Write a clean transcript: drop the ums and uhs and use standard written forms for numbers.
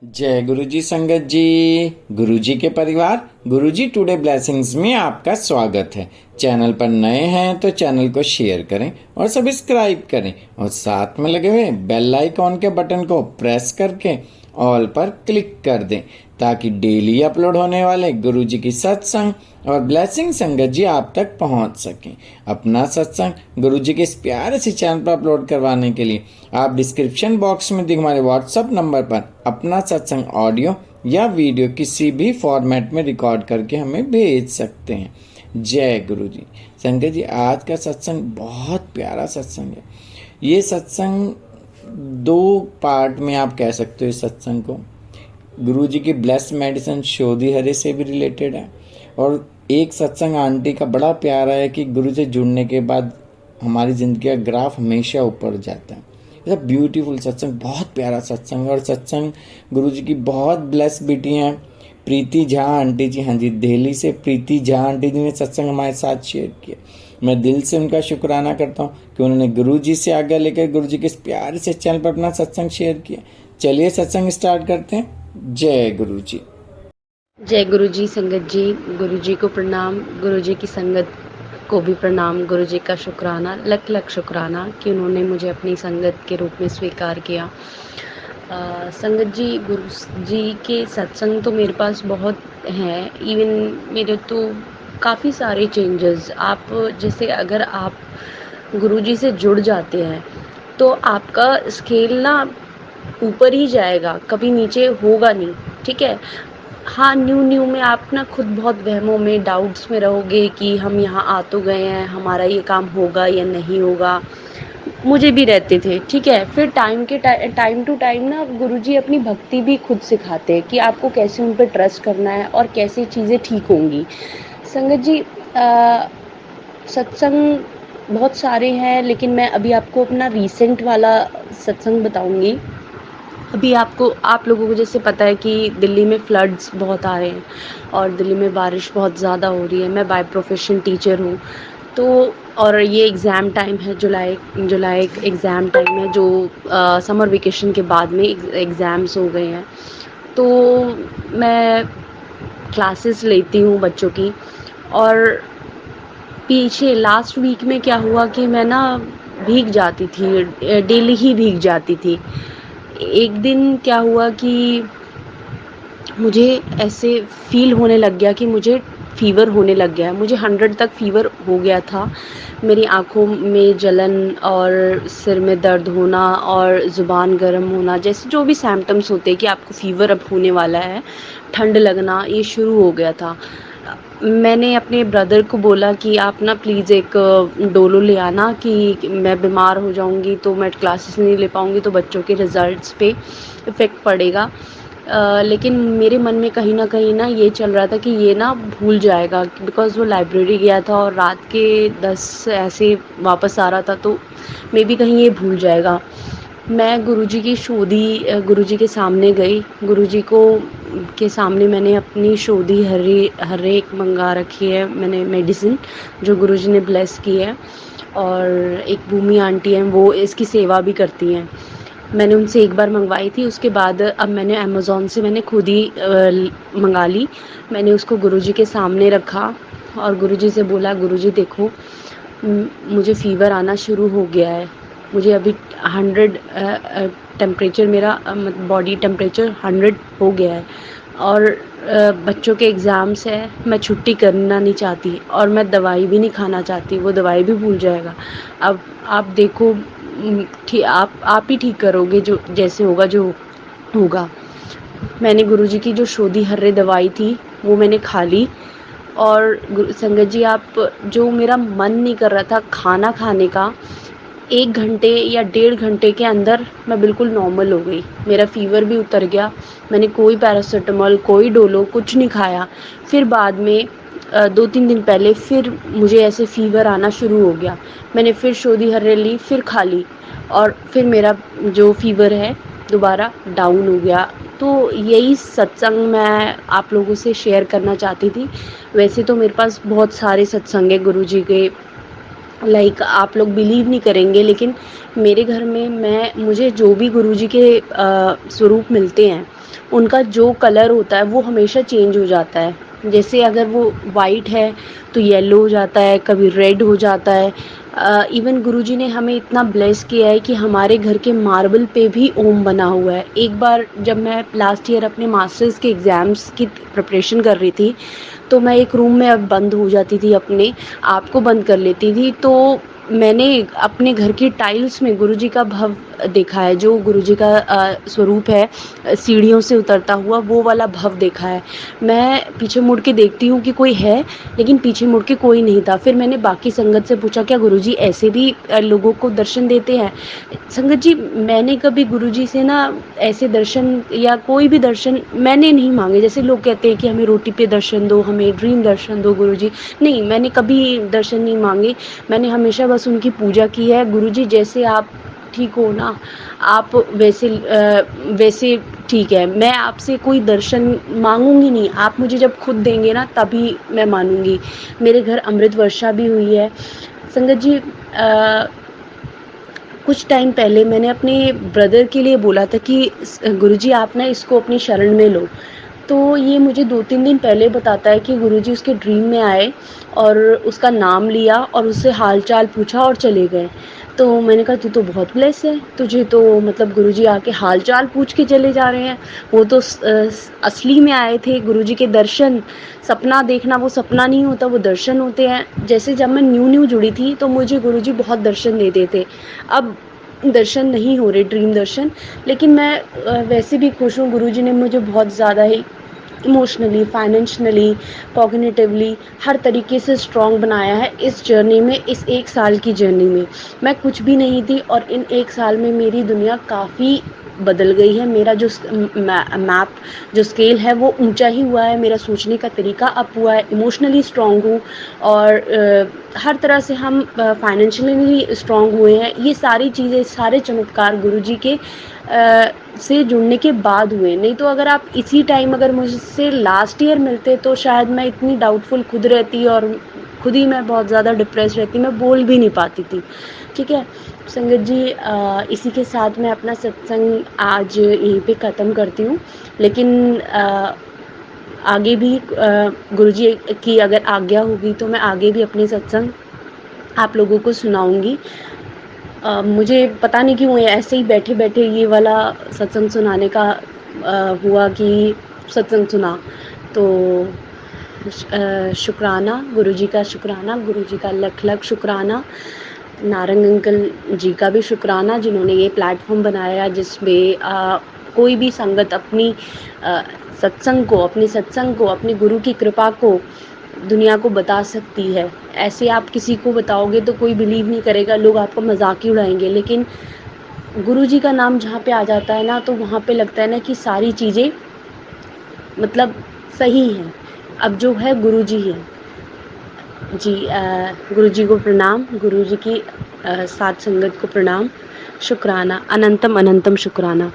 जय गुरु जी संगत जी। गुरु जी के परिवार गुरु जी टुडे ब्लेसिंग्स में आपका स्वागत है। चैनल पर नए हैं तो चैनल को शेयर करें और सब्सक्राइब करें और साथ में लगे हुए बेल आइकॉन के बटन को प्रेस करके ऑल पर क्लिक कर दें ताकि डेली अपलोड होने वाले गुरु जी की सत्संग और ब्लेसिंग संगत जी आप तक पहुंच सकें। अपना सत्संग गुरु जी के इस प्यारे से चैनल पर अपलोड करवाने के लिए आप डिस्क्रिप्शन बॉक्स में दिए हमारे व्हाट्सएप नंबर पर अपना सत्संग ऑडियो या वीडियो किसी भी फॉर्मेट में रिकॉर्ड करके हमें भेज सकते हैं। जय गुरु जी संगत जी, आज का सत्संग बहुत प्यारा सत्संग है। ये सत्संग दो पार्ट में आप कह सकते हो। इस सत्संग को गुरु जी की ब्लेस्ड मेडिसिन शोधी हरे से भी रिलेटेड है और एक सत्संग आंटी का बड़ा प्यारा है कि गुरु से जुड़ने के बाद हमारी ज़िंदगी का ग्राफ हमेशा ऊपर जाता है। ये ब्यूटीफुल सत्संग, बहुत प्यारा सत्संग। और सत्संग गुरु जी की बहुत ब्लेस बेटी हैं प्रीति झा आंटी जी। हाँ जी, दिल्ली से प्रीति झा आंटी जी ने सत्संग हमारे साथ शेयर किया। मैं दिल से उनका शुक्राना करता हूँ कि उन्होंने गुरु जी से आज्ञा लेकर गुरु जी के इस प्यारे से चैनल पर अपना सत्संग शेयर किया। चलिए सत्संग स्टार्ट करते हैं। जय गुरु जी। जय गुरु जी संगत जी। गुरु जी को प्रणाम, गुरु जी की संगत को भी प्रणाम। गुरु जी का शुक्राना, लख लख शुक्राना कि उन्होंने मुझे अपनी संगत के रूप में स्वीकार किया। संगत जी, गुरु जी के सत्संग तो मेरे पास बहुत हैं। इवन मेरे तो काफ़ी सारे चेंजेस, आप जैसे अगर आप गुरु जी से जुड़ जाते हैं तो आपका स्केल ना ऊपर ही जाएगा, कभी नीचे होगा नहीं। ठीक है, हाँ, न्यू में आप ना खुद बहुत वहमों में, डाउट्स में रहोगे कि हम यहाँ आ तो गए हैं, हमारा ये काम होगा या नहीं होगा। मुझे भी रहते थे। ठीक है, फिर टाइम टू टाइम ना गुरुजी अपनी भक्ति भी खुद सिखाते हैं कि आपको कैसे उन पर ट्रस्ट करना है और कैसे चीज़ें ठीक होंगी। संगत जी, सत्संग बहुत सारे हैं लेकिन मैं अभी आपको अपना रीसेंट वाला सत्संग बताऊंगी। अभी आप लोगों को जैसे पता है कि दिल्ली में फ्लड्स बहुत आ रहे हैं और दिल्ली में बारिश बहुत ज़्यादा हो रही है। मैं बाय प्रोफेशन टीचर हूँ, तो और ये एग्ज़ाम टाइम है, जुलाई एग्ज़ाम टाइम है, जो समर वेकेशन के बाद में एग्ज़ाम्स हो गए हैं। तो मैं क्लासेस लेती हूँ बच्चों की। और पीछे लास्ट वीक में क्या हुआ कि मैं ना भीग जाती थी, डेली ही भीग जाती थी। एक दिन क्या हुआ कि मुझे ऐसे फील होने लग गया कि मुझे फ़ीवर होने लग गया है। मुझे 100 तक फ़ीवर हो गया था। मेरी आँखों में जलन और सिर में दर्द होना और ज़ुबान गर्म होना, जैसे जो भी सिम्पटम्स होते हैं कि आपको फ़ीवर अब होने वाला है, ठंड लगना, ये शुरू हो गया था। मैंने अपने ब्रदर को बोला कि आप ना प्लीज़ एक डोलो ले आना कि मैं बीमार हो जाऊँगी तो मैं क्लासेस नहीं ले पाऊँगी, तो बच्चों के रिज़ल्ट्स पे इफ़ेक्ट पड़ेगा। लेकिन मेरे मन में कहीं न कहीं ना ये चल रहा था कि ये ना भूल जाएगा, बिकॉज़ वो लाइब्रेरी गया था और रात के 10 ऐसे वापस आ रहा था, तो मे बी कहीं ये भूल जाएगा। मैं गुरुजी के सामने गई। गुरुजी को के सामने मैंने अपनी शोधी हरे एक मंगा रखी है, मैंने मेडिसिन जो गुरुजी ने ब्लेस की है। और एक भूमि आंटी हैं, वो इसकी सेवा भी करती हैं। मैंने उनसे एक बार मंगवाई थी, उसके बाद अब मैंने अमेज़ॉन से मैंने खुद ही मंगा ली। मैंने उसको गुरुजी के सामने रखा और गुरुजी से बोला, गुरुजी देखो, मुझे फ़ीवर आना शुरू हो गया है। मुझे अभी 100 टेम्परेचर, मेरा बॉडी टेम्परेचर 100 हो गया है और बच्चों के एग्ज़ाम्स है, मैं छुट्टी करना नहीं चाहती और मैं दवाई भी नहीं खाना चाहती, वो दवाई भी भूल जाएगा। अब आप देखो, आप ही ठीक करोगे, जो जैसे होगा जो होगा। मैंने गुरुजी की जो शोधी हर्रे दवाई थी वो मैंने खा ली। और संगत जी, आप, जो मेरा मन नहीं कर रहा था खाना खाने का, 1 घंटे या 1.5 घंटे के अंदर मैं बिल्कुल नॉर्मल हो गई। मेरा फ़ीवर भी उतर गया। मैंने कोई पैरासिटामॉल, कोई डोलो कुछ नहीं खाया। फिर बाद में 2-3 दिन पहले फिर मुझे ऐसे फ़ीवर आना शुरू हो गया। मैंने फिर शोधी हर्रे ली, फिर खा ली और फिर मेरा जो फ़ीवर है दोबारा डाउन हो गया। तो यही सत्संग मैं आप लोगों से शेयर करना चाहती थी। वैसे तो मेरे पास बहुत सारे सत्संग है गुरुजी के, लाइक आप लोग बिलीव नहीं करेंगे, लेकिन मेरे घर में मुझे जो भी गुरुजी के स्वरूप मिलते हैं उनका जो कलर होता है वो हमेशा चेंज हो जाता है। जैसे अगर वो वाइट है तो येलो हो जाता है, कभी रेड हो जाता है। इवन गुरुजी ने हमें इतना ब्लेस किया है कि हमारे घर के मार्बल पे भी ओम बना हुआ है। एक बार जब मैं लास्ट ईयर अपने मास्टर्स के एग्ज़ाम्स की प्रिपरेशन कर रही थी, तो मैं एक रूम में अब बंद हो जाती थी, अपने आप को बंद कर लेती थी, तो मैंने अपने घर की टाइल्स में गुरुजी का भव देखा है, जो गुरुजी का स्वरूप है, सीढ़ियों से उतरता हुआ वो वाला भव देखा है। मैं पीछे मुड़ के देखती हूँ कि कोई है, लेकिन पीछे मुड़ के कोई नहीं था। फिर मैंने बाकी संगत से पूछा, क्या गुरुजी ऐसे भी लोगों को दर्शन देते हैं? संगत जी, मैंने कभी गुरुजी से ना ऐसे दर्शन या कोई भी दर्शन मैंने नहीं मांगे। जैसे लोग कहते हैं कि हमें रोटी पे दर्शन दो, हमें ड्रीम दर्शन दो गुरुजी। नहीं, मैंने कभी दर्शन नहीं मांगे। मैंने हमेशा बस उनकी पूजा की है। गुरुजी जैसे आप ठीक हो ना, आप वैसे ठीक है। मैं आपसे कोई दर्शन मांगूंगी नहीं, आप मुझे जब खुद देंगे ना तभी मैं मानूंगी। मेरे घर अमृत वर्षा भी हुई है। संगत जी, कुछ टाइम पहले मैंने अपने ब्रदर के लिए बोला था कि गुरुजी आप ना इसको अपनी शरण में लो। तो ये मुझे 2-3 दिन पहले बताता है कि गुरुजी उसके ड्रीम में आए और उसका नाम लिया और उससे हाल-चाल पूछा और चले गए। तो मैंने कहा, तू तो बहुत ब्लेस है, तुझे तो मतलब गुरुजी आके हाल-चाल पूछ के चले जा रहे हैं। वो तो असली में आए थे। गुरुजी के दर्शन, सपना देखना वो सपना नहीं होता, वो दर्शन होते हैं। जैसे जब मैं न्यू-न्यू जुड़ी थी तो मुझे गुरुजी बहुत दर्शन देते थे। अब दर्शन नहीं हो रहे, ड्रीम दर्शन, लेकिन मैं वैसे भी खुश हूँ। गुरुजी ने मुझे बहुत ज़्यादा ही इमोशनली, फाइनेंशियली, कॉग्निटिवली हर तरीके से स्ट्रॉन्ग बनाया है इस जर्नी में, इस 1 साल की जर्नी में। मैं कुछ भी नहीं थी और इन 1 साल में मेरी दुनिया काफ़ी बदल गई है। मेरा जो मैप, जो स्केल है वो ऊंचा ही हुआ है। मेरा सोचने का तरीका अप हुआ है। इमोशनली स्ट्रॉन्ग हूँ और हर तरह से हम फाइनेंशियली स्ट्रॉन्ग हुए हैं। ये सारी चीज़ें, सारे चमत्कार गुरुजी के से जुड़ने के बाद हुए। नहीं तो अगर आप इसी टाइम अगर मुझसे लास्ट ईयर मिलते तो शायद मैं इतनी डाउटफुल खुद रहती और खुद ही मैं बहुत ज़्यादा डिप्रेस रहती, मैं बोल भी नहीं पाती थी। ठीक है संगत जी, इसी के साथ मैं अपना सत्संग आज यहीं पे ख़त्म करती हूँ। लेकिन आगे भी गुरुजी की अगर आज्ञा होगी तो मैं आगे भी अपने सत्संग आप लोगों को सुनाऊंगी। मुझे पता नहीं क्यों ऐसे ही बैठे-बैठे ये वाला सत्संग सुनाने का हुआ कि सत्संग सुना। तो शुक्राना गुरुजी का, शुक्राना गुरुजी का लख-लख शुक्राना। नारंग अंकल जी का भी शुक्राना, जिन्होंने ये प्लेटफॉर्म बनाया जिसमें कोई भी संगत अपनी सत्संग को, अपने सत्संग को, अपने गुरु की कृपा को दुनिया को बता सकती है। ऐसे आप किसी को बताओगे तो कोई बिलीव नहीं करेगा, लोग आपका मजाक ही उड़ाएंगे। लेकिन गुरुजी का नाम जहाँ पे आ जाता है ना, तो वहाँ पे लगता है ना कि सारी चीज़ें मतलब सही हैं। अब जो है गुरुजी है जी। गुरुजी को प्रणाम, गुरुजी की साथ संगत को प्रणाम। शुक्राना, अनंतम अनंतम शुक्राना।